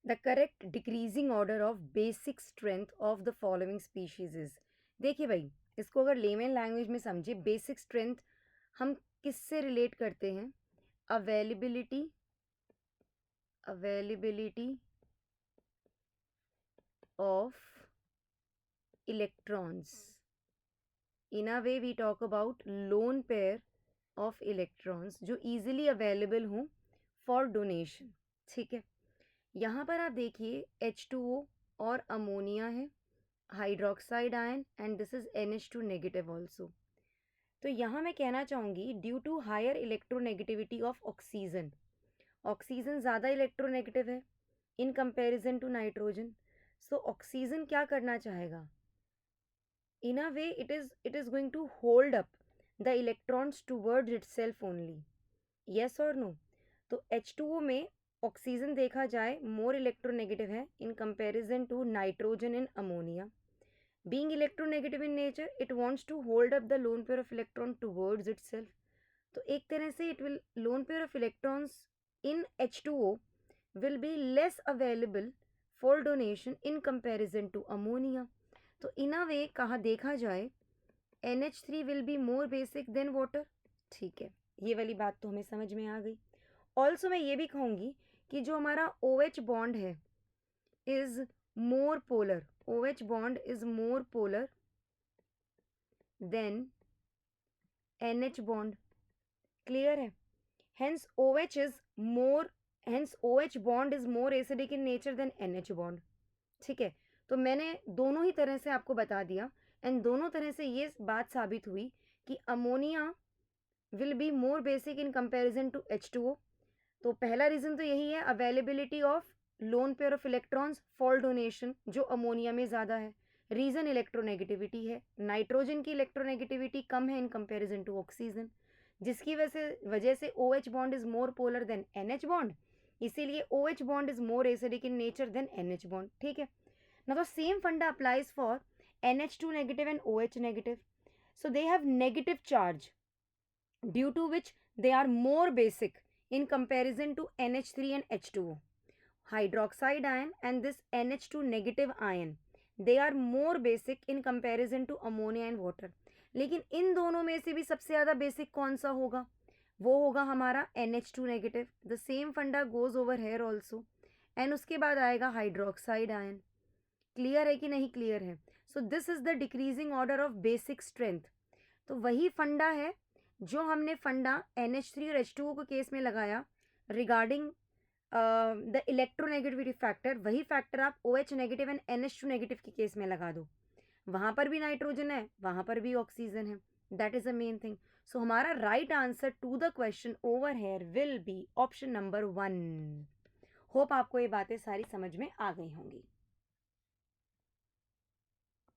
The correct decreasing order of basic strength of the following species is. देखिए भाई, इसको अगर लेमन लैंग्वेज में समझे, बेसिक स्ट्रेंथ हम किससे रिलेट करते हैं? Availability of electrons. In a way we talk about lone pair of electrons जो इजीली अवेलेबल हों फॉर डोनेशन। ठीक है, यहाँ पर आप देखिए H2O और अमोनिया है, hydroxide ion, and this is NH2 negative also. तो यहाँ मैं कहना चाहूँगी due to higher electronegativity of oxygen, oxygen ज़्यादा इलेक्ट्रोनेगेटिव है in comparison to nitrogen. So oxygen क्या करना चाहेगा? In a way it is going to hold up the electrons towards itself only. Yes और नो? तो H2O में oxygen देखा जाए मोर इलेक्ट्रोनेगेटिव है in comparison to nitrogen in ammonia. Being electronegative in nature, it wants to hold up the lone pair of electron towards itself. तो एक तरह से it will lone pair of electrons in H2O will be less available for donation in comparison to ammonia. तो in a way कहा देखा जाए NH3 will be more basic than water. ठीक है, ये वाली बात तो हमें समझ में आ गई। ऑल्सो मैं ये भी कहूँगी कि जो हमारा OH बॉन्ड है is more polar, OH bond is more polar than NH bond. Clear है? Hence OH bond is more acidic in nature than NH bond. ठीक है, तो मैंने दोनों ही तरह से आपको बता दिया एंड दोनों तरह से ये बात साबित हुई कि ammonia will be more basic in comparison to H2O। तो पहला रीज़न तो यही है, availability of lone pair of electrons for donation जो अमोनिया में ज़्यादा है। रीज़न इलेक्ट्रोनेगेटिविटी है, नाइट्रोजन की इलेक्ट्रोनेगेटिविटी कम है इन कंपैरिजन टू ऑक्सीजन, जिसकी वजह से OH bond is more polar than NH bond, इसीलिए OH bond is more acidic in nature than NH bond. ठीक है ना? तो same funda applies for NH2 negative and OH negative. So they have negative charge due to which they are more basic in comparison to NH3 and H2O. Hydroxide ion and this NH2 negative ion, they are more basic in comparison to ammonia and water. लेकिन इन दोनों में से भी सबसे ज़्यादा basic कौन सा होगा? वो होगा हमारा NH2 नेगेटिव। द सेम फंडा goes over here also, and उसके बाद आएगा हाइड्रोक्साइड आयन। क्लियर है कि नहीं क्लियर है? So this is the decreasing order of basic strength. तो वही फंडा है जो हमने फंडा NH3 और H2O के केस में लगाया रिगार्डिंग द इलेक्ट्रोनेगेटिविटी फैक्टर, वही फैक्टर आप OH negative and NH2 negative के केस में लगा दो। वहाँ पर भी नाइट्रोजन है, वहाँ पर भी ऑक्सीजन है, that is the main thing. So हमारा right answer to the question over here will be option number 1। Hope आपको ये बातें सारी समझ में आ गई होंगी।